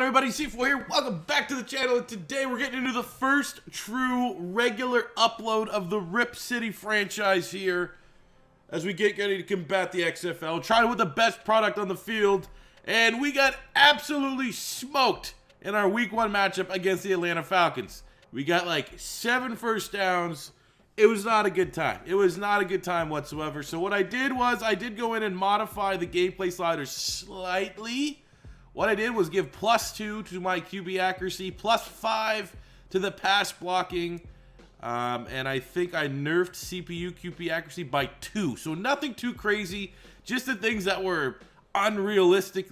on, everybody? C4 here. Welcome back to the channel. And today we're getting into the first true regular upload of the Rip City franchise here as we get ready to combat the XFL. Trying with the best product on the field. And we got absolutely smoked in our week 1 matchup against the Atlanta Falcons. We got like 7 first downs. It was not a good time. It was not a good time whatsoever. So what I did was I did go in and modify the gameplay sliders slightly. What I did was give +2 to my QB accuracy, +5 to the pass blocking, and I think I nerfed CPU QB accuracy by 2. So nothing too crazy, just the things that were unrealistic,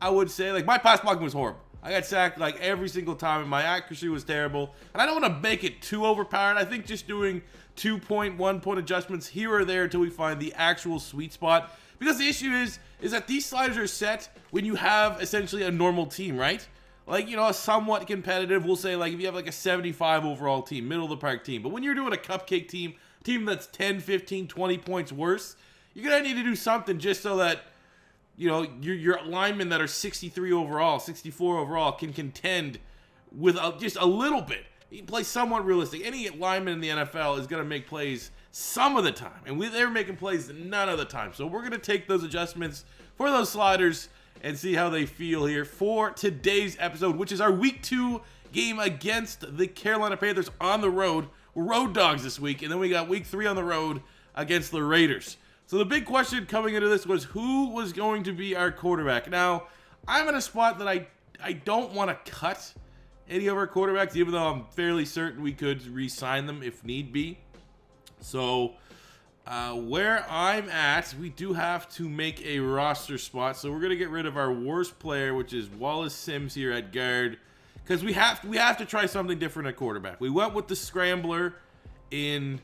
I would say. Like, my pass blocking was horrible. I got sacked like every single time, and my accuracy was terrible. And I don't want to make it too overpowered. I think just doing 2.1 point adjustments here or there until we find the actual sweet spot. Because the issue is that these sliders are set when you have essentially a normal team, right? Like, you know, a somewhat competitive, we'll say, like, if you have like a 75 overall team, middle of the park team. But when you're doing a cupcake team that's 10, 15, 20 points worse, you're going to need to do something just so that, you know, your linemen that are 63 overall, 64 overall can contend with just a little bit. You can play somewhat realistic. Any lineman in the NFL is going to make plays some of the time, and they're making plays none of the time. So we're going to take those adjustments for those sliders and see how they feel here for today's episode, which is our week 2 game against the Carolina Panthers on the road. We're road dogs this week, and then we got week 3 on the road against the Raiders. So the big question coming into this was who was going to be our quarterback. Now, I'm in a spot that I don't want to cut any of our quarterbacks, even though I'm fairly certain we could re-sign them if need be. So where I'm at, we do have to make a roster spot. So we're going to get rid of our worst player, which is Wallace Sims here at guard, because we have to try something different at quarterback. We went with the scrambler in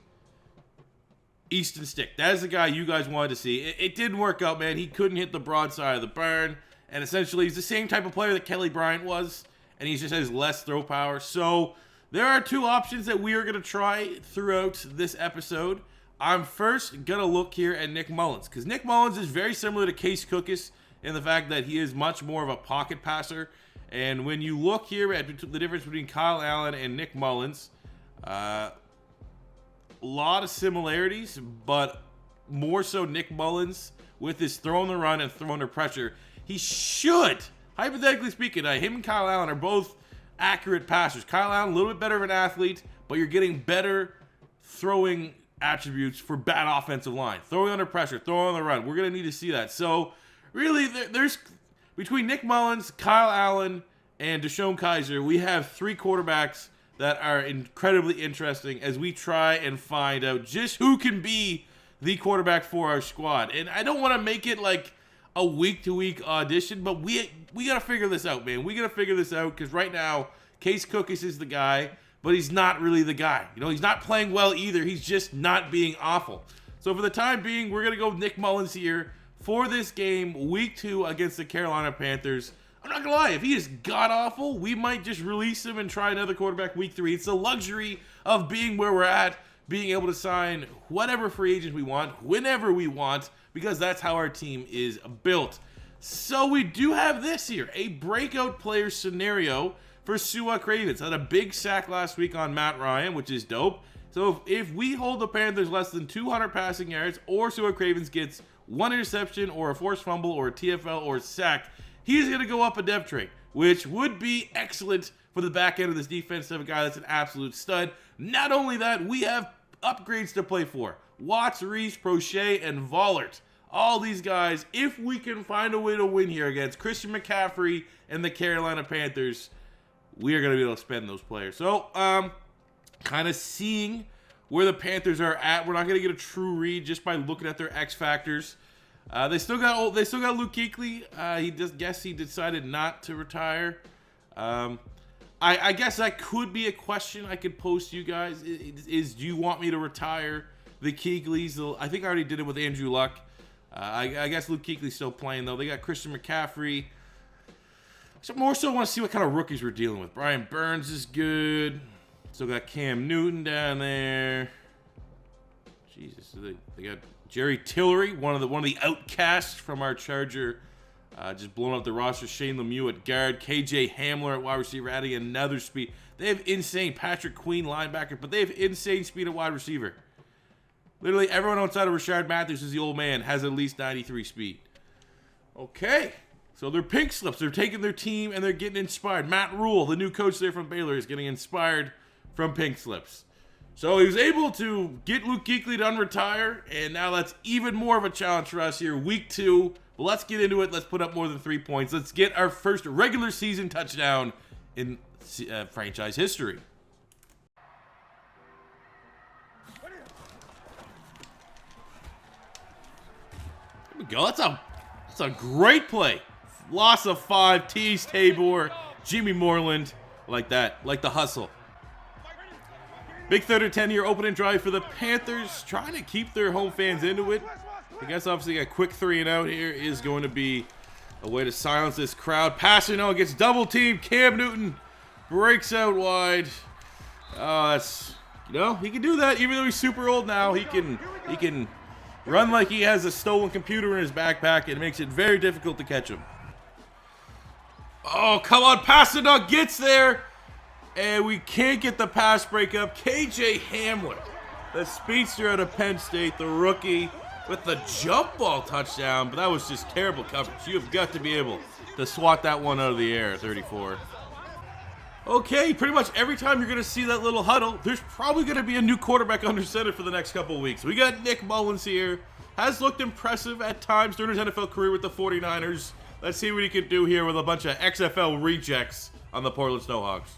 Easton Stick. That is the guy you guys wanted to see. It didn't work out, man. He couldn't hit the broadside of the barn, and essentially he's the same type of player that Kelly Bryant was, and he just has less throw power. So there are 2 options that we are going to try throughout this episode. I'm first going to look here at Nick Mullins, because Nick Mullins is very similar to Case Cookus in the fact that he is much more of a pocket passer. And when you look here at the difference between Kyle Allen and Nick Mullins, a lot of similarities, but more so Nick Mullins with his throw on the run and throw under pressure. He should, hypothetically speaking, him and Kyle Allen are both accurate passers. Kyle Allen, a little bit better of an athlete, but you're getting better throwing attributes for bad offensive line. Throwing under pressure, throwing on the run. We're going to need to see that. So, really, there's between Nick Mullins, Kyle Allen, and Deshaun Kaiser, we have 3 quarterbacks that are incredibly interesting as we try and find out just who can be the quarterback for our squad. And I don't want to make it like a week-to-week audition, but we got to figure this out, man. We got to figure this out because right now, Case Cookus is the guy, but he's not really the guy. You know, he's not playing well either. He's just not being awful. So for the time being, we're going to go with Nick Mullins here for this game, week 2 against the Carolina Panthers. I'm not going to lie, if he is god-awful, we might just release him and try another quarterback week 3. It's the luxury of being where we're at, being able to sign whatever free agent we want, whenever we want, because that's how our team is built. So we do have this here, a breakout player scenario for Sua Cravens. Had a big sack last week on Matt Ryan, which is dope. So if we hold the Panthers less than 200 passing yards, or Sua Cravens gets 1 interception, or a forced fumble, or a TFL, or a sack, he's going to go up a depth trait, which would be excellent for the back end of this defense to have a guy that's an absolute stud. Not only that, we have upgrades to play for. Watts, Reese, Prochet, and Vollert. All these guys, if we can find a way to win here against Christian McCaffrey and the Carolina Panthers, we are going to be able to spend those players. So, kind of seeing where the Panthers are at. We're not going to get a true read just by looking at their X factors. They still got Luke Kuechly. He decided not to retire. I guess that could be a question I could pose to you guys. Is do you want me to retire the Kuechleys? I think I already did it with Andrew Luck. I guess Luke Kuechly's still playing though. They got Christian McCaffrey. So more so want to see what kind of rookies we're dealing with. Brian Burns is good. Still got Cam Newton down there. Jesus, they got Jerry Tillery, one of the outcasts from our Charger Just blowing up the roster. Shane Lemieux at guard. KJ Hamler at wide receiver, adding another speed. They have insane Patrick Queen linebacker, but they have insane speed at wide receiver. Literally everyone outside of Rashard Matthews, is the old man, has at least 93 speed. Okay. So they're pink slips. They're taking their team and they're getting inspired. Matt Rule, the new coach there from Baylor, is getting inspired from pink slips. So he was able to get Luke Kuechly to unretire, and now that's even more of a challenge for us here. Week 2. But let's get into it. Let's put up more than 3 points. Let's get our first regular season touchdown in franchise history. There we go. That's a great play. Loss of 5. Tease Tabor. Jimmy Moreland. Like that. Like the hustle. Big 3rd and 10 here opening drive for the Panthers. Trying to keep their home fans into it. I guess obviously a quick 3 and out here is going to be a way to silence this crowd. Passano gets double teamed. Cam Newton breaks out wide. Oh, that's, you know, he can do that even though he's super old now. He can run like he has a stolen computer in his backpack. It makes it very difficult to catch him. Oh, come on. Passano gets there. And we can't get the pass breakup. KJ Hamler, the speedster out of Penn State, the rookie, with the jump ball touchdown. But that was just terrible coverage. You have got to be able to swat that one out of the air, 34. Okay, pretty much every time you're going to see that little huddle, there's probably going to be a new quarterback under center for the next couple of weeks. We got Nick Mullins here. Has looked impressive at times during his NFL career with the 49ers. Let's see what he can do here with a bunch of XFL rejects on the Portland Snowhawks.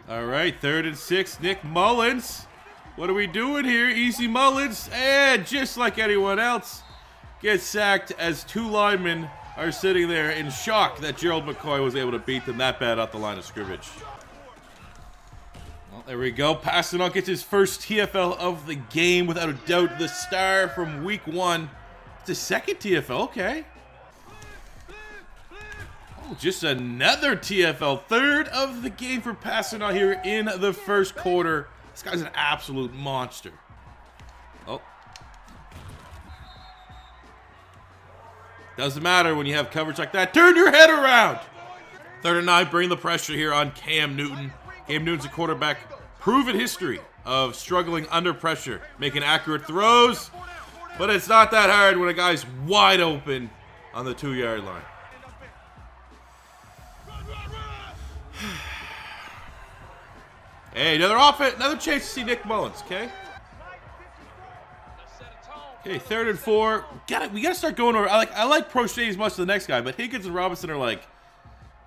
All right, 3rd and 6, Nick Mullins. What are we doing here? Easy Mullins, and just like anyone else, gets sacked as 2 linemen are sitting there in shock that Gerald McCoy was able to beat them that bad off the line of scrimmage. Well, there we go. Passano gets his first TFL of the game, without a doubt. The star from week 1. It's his second TFL, okay. Oh, just another TFL. 3rd of the game for Passano here in the first quarter. This guy's an absolute monster. Oh. Doesn't matter when you have coverage like that. Turn your head around. 3rd and 9, bring the pressure here on Cam Newton. Cam Newton's a quarterback. Proven history of struggling under pressure, making accurate throws. But it's not that hard when a guy's wide open on the 2-yard line. Hey, another chance to see Nick Mullins, okay? Okay, 3rd and 4. We gotta start going over. I like Prochet as much as the next guy, but Higgins and Robinson are like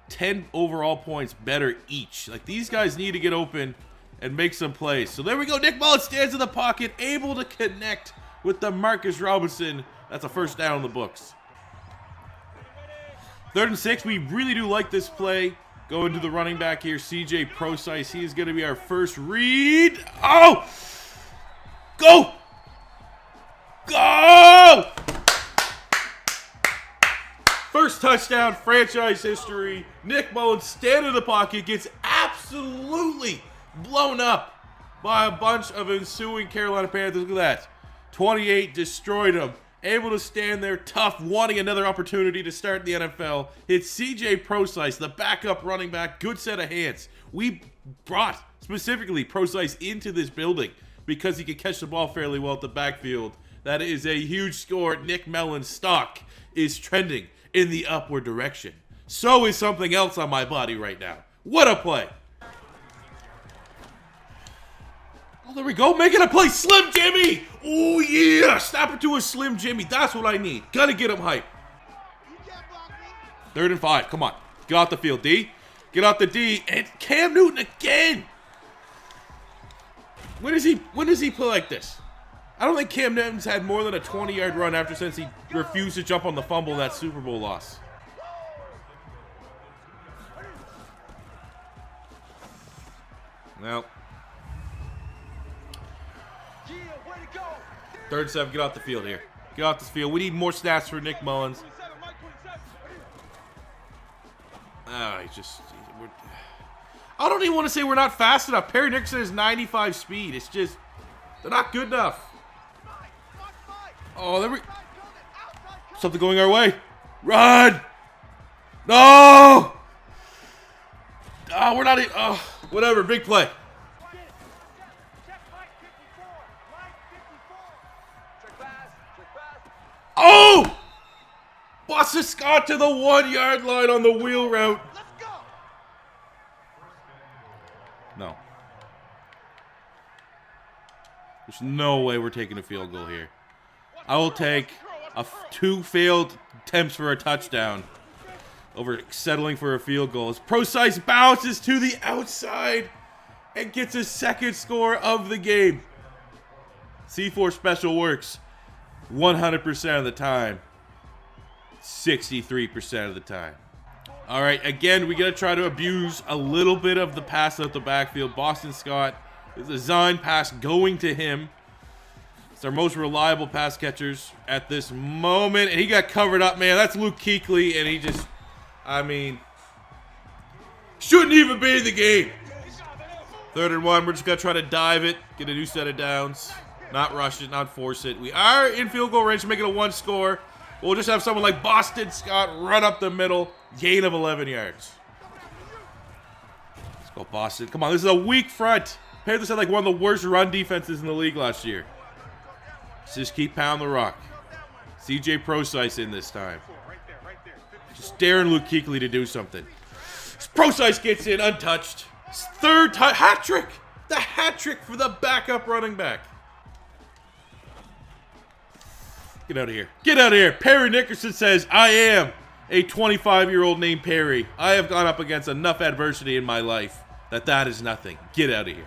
10 overall points better each. Like, these guys need to get open and make some plays. So there we go. Nick Mullins stands in the pocket, able to connect with the Marcus Robinson. That's a first down in the books. 3rd and 6. We really do like this play. Going to the running back here, CJ Procise. He is going to be our first read. Oh! Go! Go! First touchdown, franchise history. Nick Mullins standing in the pocket, gets absolutely blown up by a bunch of ensuing Carolina Panthers. Look at that. 28 destroyed him. Able to stand there tough, wanting another opportunity to start in the NFL. It's CJ Procise, the backup running back. Good set of hands. We brought specifically Procise into this building because he could catch the ball fairly well at the backfield. That is a huge score. Nick Mullins' stock is trending in the upward direction. So is something else on my body right now. What a play. Oh, there we go. Making a play. Slim Jimmy. Oh, yeah. Snap it to a Slim Jimmy. That's what I need. Got to get him hype. 3rd and 5. Come on. Get off the field, D. Get off the D. And Cam Newton again. When does he play like this? I don't think Cam Newton's had more than a 20-yard run since he refused to jump on the fumble in that Super Bowl loss. Well. 3rd and 7, get off the field here. Get off this field. We need more stats for Nick Mullins. I don't even want to say we're not fast enough. Perry Nixon has 95 speed. It's just, they're not good enough. Oh, Something going our way. Run! No! Oh, we're not even... Oh, whatever. Big play. Oh! Boston Scott to the 1-yard line on the wheel route. No. There's no way we're taking a field goal here. I will take 2 failed attempts for a touchdown over settling for a field goal. As Procise bounces to the outside and gets his second score of the game. C4 special works 100% of the time. 63% of the time. All right, again, we got to try to abuse a little bit of the pass out the backfield. Boston Scott, the design pass going to him. It's our most reliable pass catchers at this moment. And he got covered up, man. That's Luke Kuechly, and he just, I mean, shouldn't even be in the game. 3rd and 1, we're just going to try to dive it, get a new set of downs. Not rush it, not force it. We are in field goal range to make it a 1 score. We'll just have someone like Boston Scott run up the middle, gain of 11 yards. Let's go, Boston. Come on, this is a weak front. Panthers had like one of the worst run defenses in the league last year. Let's just keep pounding the rock. CJ Procise in this time. Just daring Luke Kuechly to do something. Procise gets in untouched. His 3rd hat trick. The hat trick for the backup running back. Get out of here. Get out of here. Perry Nickerson says, I am a 25-year-old named Perry. I have gone up against enough adversity in my life that is nothing. Get out of here.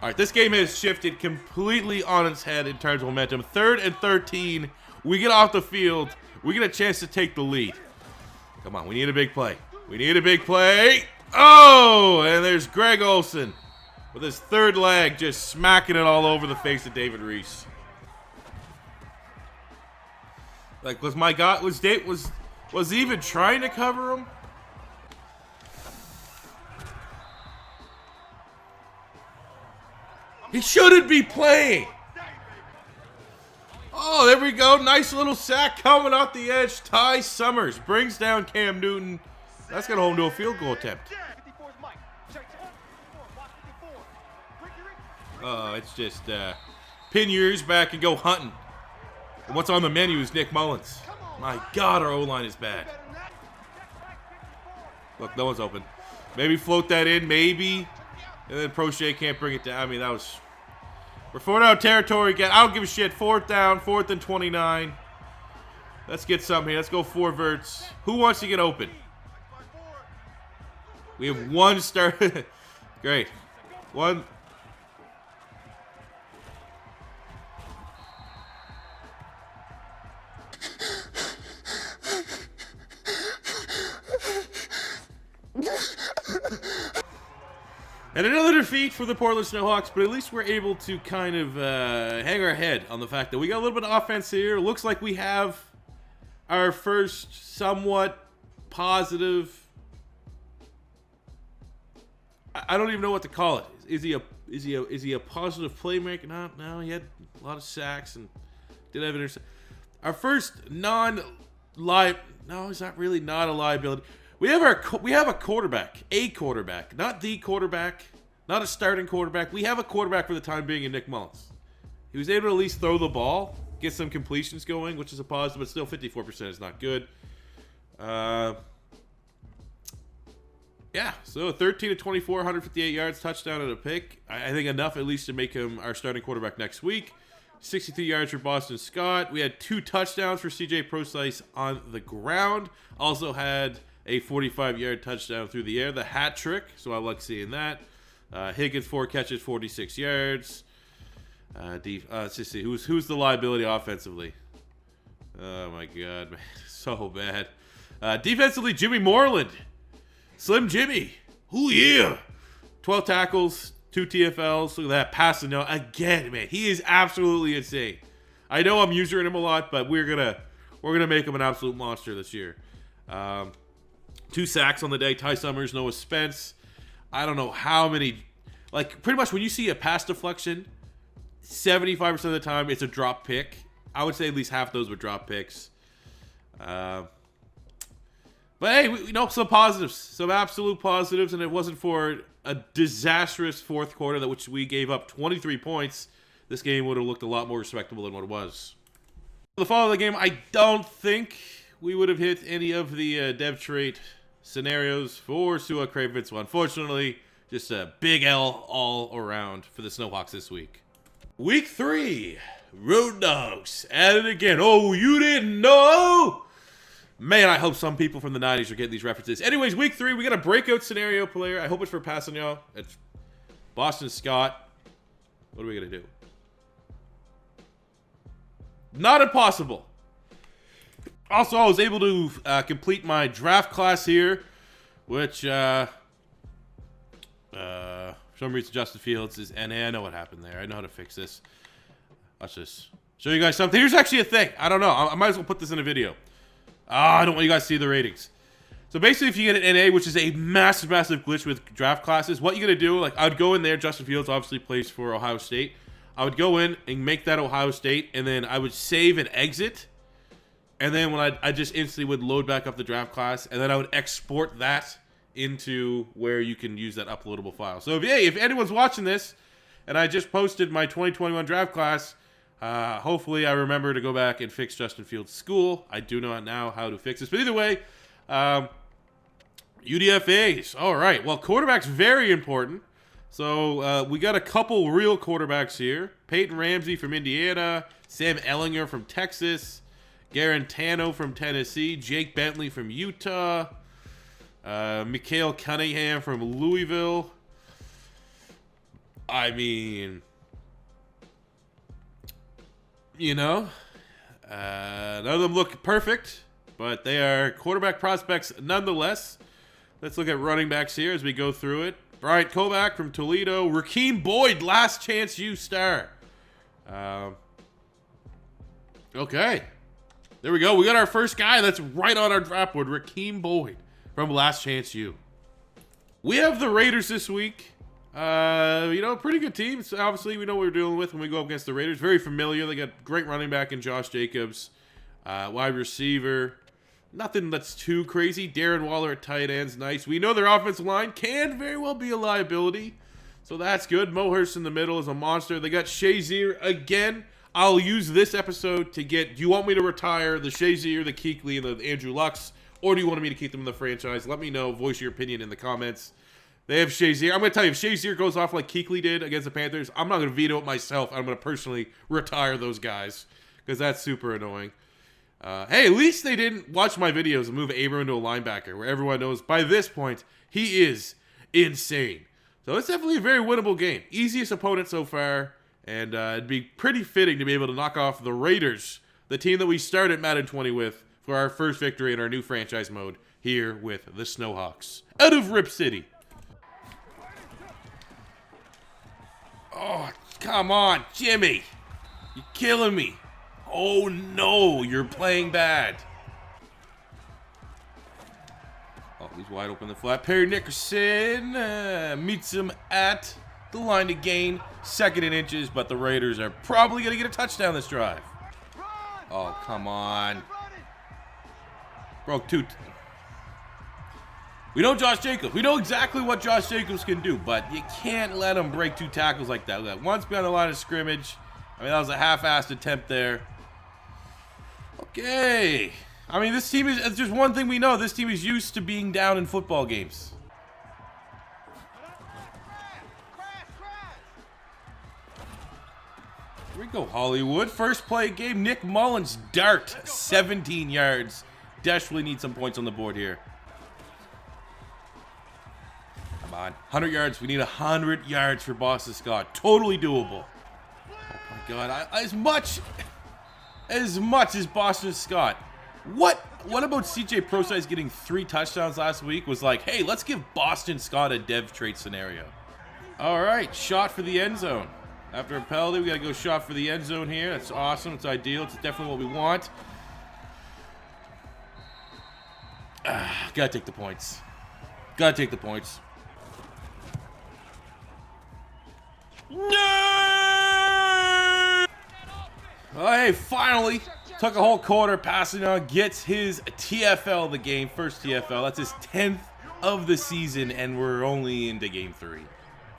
All right, this game has shifted completely on its head in terms of momentum. 3rd and 13. We get off the field. We get a chance to take the lead. Come on, we need a big play. We need a big play. Oh, and there's Greg Olsen with his 3rd leg just smacking it all over the face of David Reese. Like, was he even trying to cover him? He shouldn't be playing. Oh, there we go. Nice little sack coming off the edge. Ty Summers brings down Cam Newton. That's going to home to a field goal attempt. Oh, it's just pin your ears back and go hunting. And what's on the menu is Nick Mullins. My God, our O-line is bad. Look, no one's open. Maybe float that in, maybe. And then Prochet can't bring it down. I mean, that was... We're 4-down territory again. I don't give a shit. 4th down, 4th and 29. Let's get something here. Let's go 4 verts. Who wants to get open? We have 1 star. Great. 1... And another defeat for the Portland Snowhawks, but at least we're able to kind of hang our head on the fact that we got a little bit of offense here. Looks like we have our first somewhat positive... I don't even know what to call it. Is he a positive playmaker? No, he had a lot of sacks and did have an our first no, he's not really not a liability. We have a quarterback, not the quarterback, not a starting quarterback. We have a quarterback for the time being in Nick Mullins. He was able to at least throw the ball, get some completions going, which is a positive, but still 54% is not good. Yeah, so 13 to 24, 158 yards, touchdown and a pick. I think enough at least to make him our starting quarterback next week. 63 yards for Boston Scott. We had 2 touchdowns for CJ Procise on the ground. Also had a 45-yard touchdown through the air, the hat trick. So I like seeing that. Higgins 4 catches, 46 yards. Let's just see who's the liability offensively. Oh my God, man, so bad. Defensively, Jimmy Moreland, Slim Jimmy. Ooh yeah, 12 tackles, 2 TFLs. Look at that passing now again, man. He is absolutely insane. I know I'm using him a lot, but we're gonna make him an absolute monster this year. 2 sacks on the day. Ty Summers, Noah Spence. I don't know how many. Like, pretty much when you see a pass deflection, 75% of the time it's a drop pick. I would say at least half those were drop picks. But hey, some positives, some absolute positives, and it wasn't for a disastrous fourth quarter which we gave up 23 points. This game would have looked a lot more respectable than what it was. The fall of the game, I don't think we would have hit any of the dev trait scenarios for Sua Kravitz. So unfortunately, just a big L all around for the Snowhawks this week. Week 3, Road Dogs at it again. Oh, you didn't know? Man, I hope some people from the 90s are getting these references. Anyways, week 3, we got a breakout scenario player. I hope it's for Passanio. It's Boston Scott. What are we going to do? Not impossible. Also, I was able to complete my draft class here, which, for some reason, Justin Fields is NA. I know what happened there. I know how to fix this. Let's just show you guys something. Here's actually a thing. I don't know. I might as well put this in a video. I don't want you guys to see the ratings. So basically, if you get an NA, which is a massive, massive glitch with draft classes, what you're going to do, like, I would go in there. Justin Fields obviously plays for Ohio State. I would go in and make that Ohio State, and then I would save and exit. And then when I just instantly would load back up the draft class, and then I would export that into where you can use that uploadable file. So if anyone's watching this, and I just posted my 2021 draft class, hopefully I remember to go back and fix Justin Fields' school. I do know now how to fix this. But either way, UDFAs. All right. Well, quarterback's very important. So we got a couple real quarterbacks here. Peyton Ramsey from Indiana, Sam Ehlinger from Texas, Garantano from Tennessee, Jake Bentley from Utah, Mikhail Cunningham from Louisville. I mean, none of them look perfect, but they are quarterback prospects nonetheless. Let's look at running backs here as we go through it. Bryant Kovac from Toledo. Rakeem Boyd, last chance U star. Okay. There we go. We got our first guy that's right on our draft board. Rakeem Boyd from Last Chance U. We have the Raiders this week. Pretty good team. So obviously, we know what we're dealing with when we go up against the Raiders. Very familiar. They got great running back in Josh Jacobs. Wide receiver. Nothing that's too crazy. Darren Waller at tight ends. Nice. We know their offensive line can very well be a liability. So that's good. Mo Hurst in the middle is a monster. They got Shazier again. I'll use this episode to get... Do you want me to retire the Shazier, the Kuechly, and the Andrew Luck's? Or do you want me to keep them in the franchise? Let me know. Voice your opinion in the comments. They have Shazier. I'm going to tell you, if Shazier goes off like Kuechly did against the Panthers, I'm not going to veto it myself. I'm going to personally retire those guys. Because that's super annoying. Hey, at least they didn't watch my videos and move Abram into a linebacker, where everyone knows by this point he is insane. So it's definitely a very winnable game. Easiest opponent so far, and it'd be pretty fitting to be able to knock off the Raiders, the team that we started Madden 20 with, for our first victory in our new franchise mode here with the Snowhawks out of Rip City. Oh, come on, Jimmy. You're killing me. Oh, no, you're playing bad. Oh, he's wide open in the flat. Perry Nickerson meets him at the line to gain. 2nd and inches, but the Raiders are probably going to get a touchdown this drive. Oh, come on. Broke 2. We know Josh Jacobs. We know exactly what Josh Jacobs can do, but you can't let him break 2 tackles like that. Once beyond the line of scrimmage. I mean, that was a half-assed attempt there. Okay. I mean, this team is just one thing we know. This team is used to being down in football games. Here we go, Hollywood. First play game. Nick Mullins dart. 17 yards. Desperately need some points on the board here. Come on. 100 yards. We need 100 yards for Boston Scott. Totally doable. Oh, my God. As much as Boston Scott. What about CJ Prosise getting 3 touchdowns last week was like, hey, let's give Boston Scott a dev trait scenario. All right, shot for the end zone. After a penalty, we got to go shot for the end zone here. That's awesome. It's ideal. It's definitely what we want. Got to take the points. Got to take the points. No! Oh, hey, finally. Took a whole quarter passing on, gets his TFL of the game, first TFL. That's his 10th of the season, and we're only into game 3.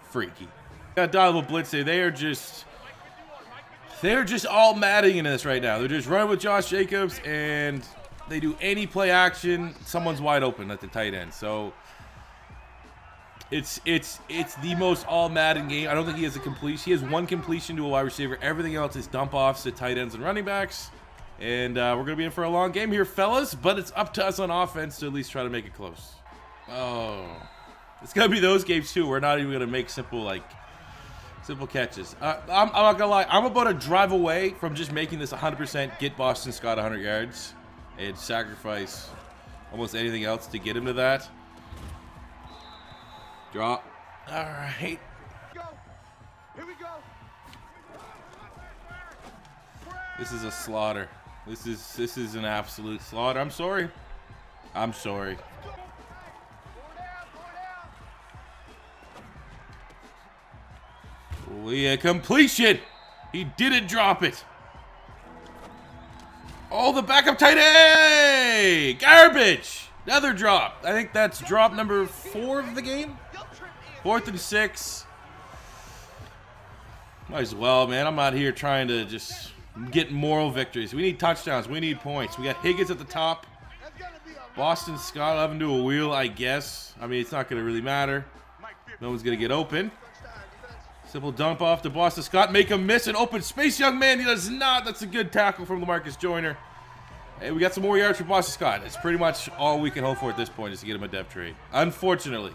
Freaky. Got Dialable Blitz there. They're just all matting in this right now. They're just running with Josh Jacobs, and they do any play action, someone's wide open at the tight end. So it's the most all Madden game. I don't think he has a completion. He has one completion to a wide receiver. Everything else is dump offs to tight ends and running backs. And we're going to be in for a long game here, fellas. But it's up to us on offense to at least try to make it close. Oh. It's going to be those games, too. We're not even going to make simple catches. I'm not going to lie. I'm about to drive away from just making this 100% get Boston Scott 100 yards and sacrifice almost anything else to get him to that. Drop. All right. Here we go. This is a slaughter. This is an absolute slaughter. I'm sorry. I'm sorry. Oh, yeah, completion. He didn't drop it. Oh, the backup tight end. Garbage. Another drop. I think that's drop number 4 of the game. 4th and 6. Might as well, man. I'm out here trying to just get moral victories. We need touchdowns. We need points. We got Higgins at the top. Boston Scott 11 to a wheel, I guess. I mean, it's not going to really matter. No one's going to get open. Simple dump off to Boston Scott. Make him miss an open space, young man. He does not. That's a good tackle from LaMarcus Joyner. Hey, we got some more yards for Boston Scott. It's pretty much all we can hope for at this point is to get him a depth trade. Unfortunately.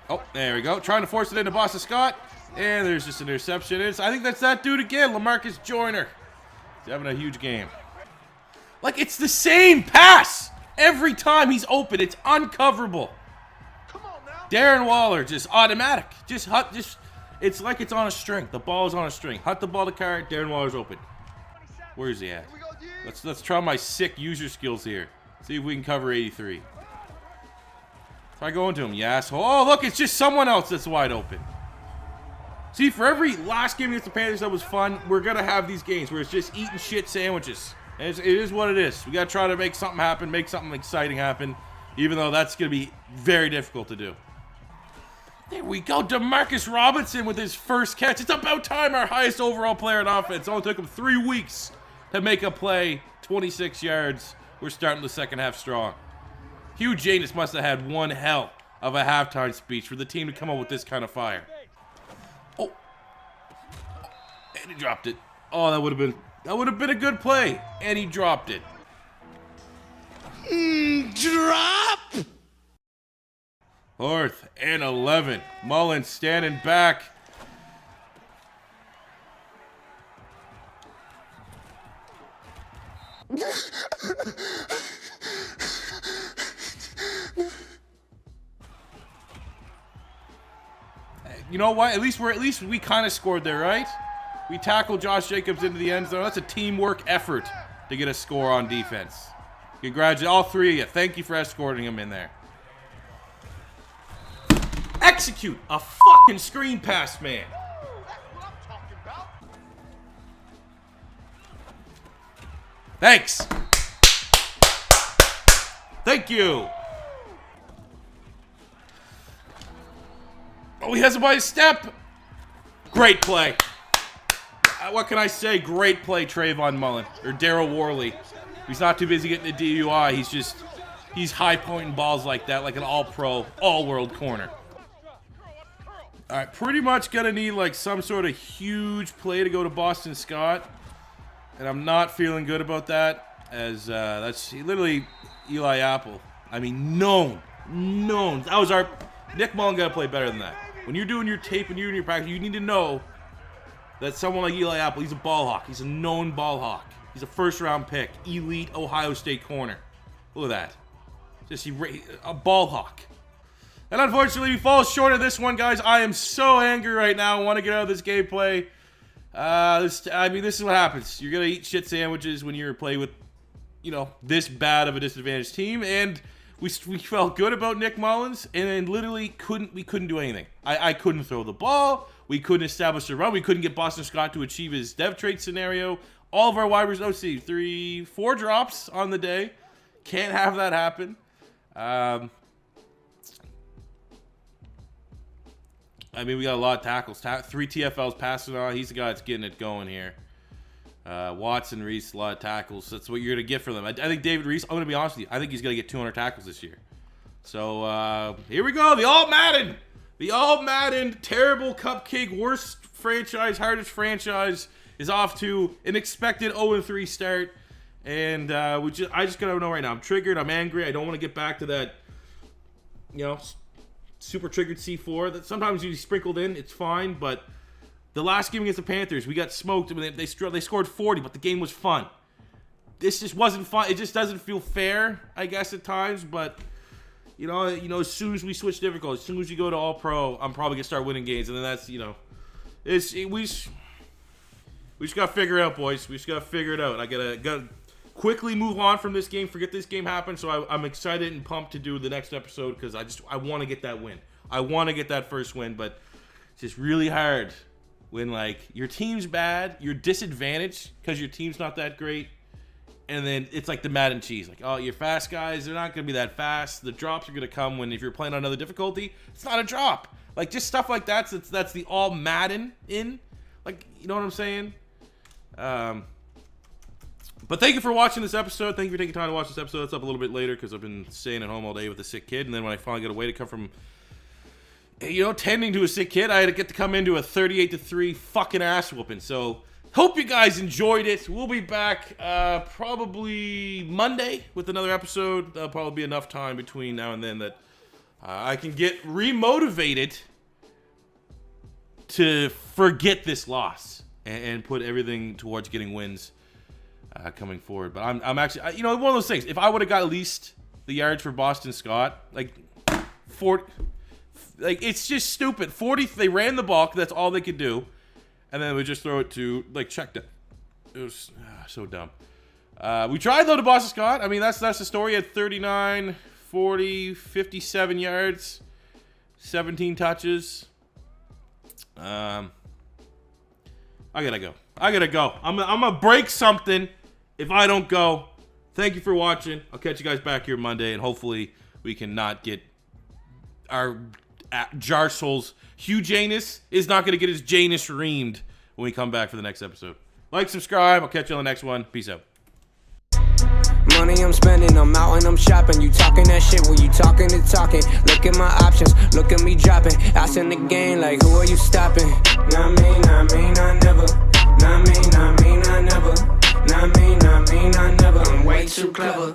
Oh, there we go. Trying to force it into Boston Scott. And there's just an interception. I think that's that dude again, LaMarcus Joyner. He's having a huge game. Like, it's the same pass every time he's open. It's uncoverable. Come on now. Darren Waller, just automatic. Just it's like it's on a string. The ball is on a string. Hut the ball to Carr. Darren Waller's open. Where is he at? Let's try my sick user skills here. See if we can cover 83. Try going to him, you asshole. Oh, look, it's just someone else that's wide open. See, for every last game against the Panthers that was fun, we're going to have these games where it's just eating shit sandwiches. And it is what it is. We got to try to make something happen, make something exciting happen, even though that's going to be very difficult to do. There we go. Demarcus Robinson with his first catch. It's about time, our highest overall player in offense. It only took him 3 weeks to make a play, 26 yards. We're starting the second half strong. Hugh Janus must have had one hell of a halftime speech for the team to come up with this kind of fire. Oh. And he dropped it. Oh, that would have been a good play. And he dropped it. Drop! 4th and 11. Mullins standing back. You know what? At least we kind of scored there, right? We tackled Josh Jacobs into the end zone. That's a teamwork effort to get a score on defense. Congratulations, all 3 of you. Thank you for escorting him in there. Execute a fucking screen pass, man. Thanks. Thank you. Oh, he has it by his step. Great play. What can I say? Great play, Trayvon Mullen. Or Darryl Worley. He's not too busy getting a DUI. He's high-pointing balls like that, like an all-pro, all-world corner. All right, pretty much going to need like some sort of huge play to go to Boston Scott. And I'm not feeling good about that, as that's literally Eli Apple. I mean, known. That was our... Nick Mullen got to play better than that. When you're doing your tape and you're doing your practice, you need to know that someone like Eli Apple, he's a ball hawk. He's a known ball hawk. He's a first-round pick. Elite Ohio State corner. Look at that. Just a ball hawk. And unfortunately, we fall short of this one, guys. I am so angry right now. I want to get out of this gameplay. This is what happens. You're going to eat shit sandwiches when you're playing with, this bad of a disadvantaged team. And we felt good about Nick Mullins, and then literally we couldn't do anything. I couldn't throw the ball. We couldn't establish a run. We couldn't get Boston Scott to achieve his dev trade scenario. All of our wide receivers, let's see, 4 drops on the day. Can't have that happen. I mean, we got a lot of tackles. 3 TFLs passing on. He's the guy that's getting it going here. Watson, Reese, a lot of tackles. That's what you're going to get for them. I think David Reese, I'm going to be honest with you, I think he's going to get 200 tackles this year. So, here we go. The All-Madden. The All-Madden, terrible cupcake, worst franchise, hardest franchise is off to an expected 0-3 start. And I just got to know right now. I'm triggered. I'm angry. I don't want to get back to that, super triggered C4 that sometimes you sprinkled in. It's fine, but the last game against the Panthers, we got smoked. I mean, they scored 40, but the game was fun. This just wasn't fun. It just doesn't feel fair, I guess, at times. But as soon as we switch difficulty, as soon as you go to All Pro, I'm probably gonna start winning games, and then that's we just gotta figure it out, boys. We just gotta figure it out. I gotta quickly move on from this game. Forget this game happened. So I'm excited and pumped to do the next episode because I want to get that win. I want to get that first win, but it's just really hard when your team's bad, you're disadvantaged because your team's not that great, and then it's like the Madden cheese. Like, oh, your fast guys, they're not gonna be that fast. The drops are gonna come when if you're playing on another difficulty, it's not a drop. Like just stuff like that. That's the all Madden in. Like, you know what I'm saying? But thank you for watching this episode. Thank you for taking time to watch this episode. It's up a little bit later because I've been staying at home all day with a sick kid. And then when I finally got away to come from, tending to a sick kid, I had to get to come into a 38-3 fucking ass whooping. So hope you guys enjoyed it. We'll be back probably Monday with another episode. There'll probably be enough time between now and then that I can get remotivated to forget this loss and put everything towards getting wins. Coming forward, but I'm actually, one of those things. If I would have got at least the yards for Boston Scott, 40, it's just stupid. 40, they ran the ball, that's all they could do, and then we just throw it to check down. It was so dumb. We tried though to Boston Scott. I mean, that's the story. At 39, 40, 57 yards, 17 touches. I gotta go. I'm gonna break something if I don't go. Thank you for watching. I'll catch you guys back here Monday, and hopefully we can not get our jar souls. Hugh Janus is not gonna get his Janus reamed when we come back for the next episode. Like, subscribe. I'll catch you on the next one. Peace out. Money I'm spending, I'm out and I'm shopping. You talking that shit, well you talking and talking. Look at my options, look at me dropping. Asking the game like, who are you stopping? Not me, I never. Not me, I never. Not me, I never. I'm way too clever.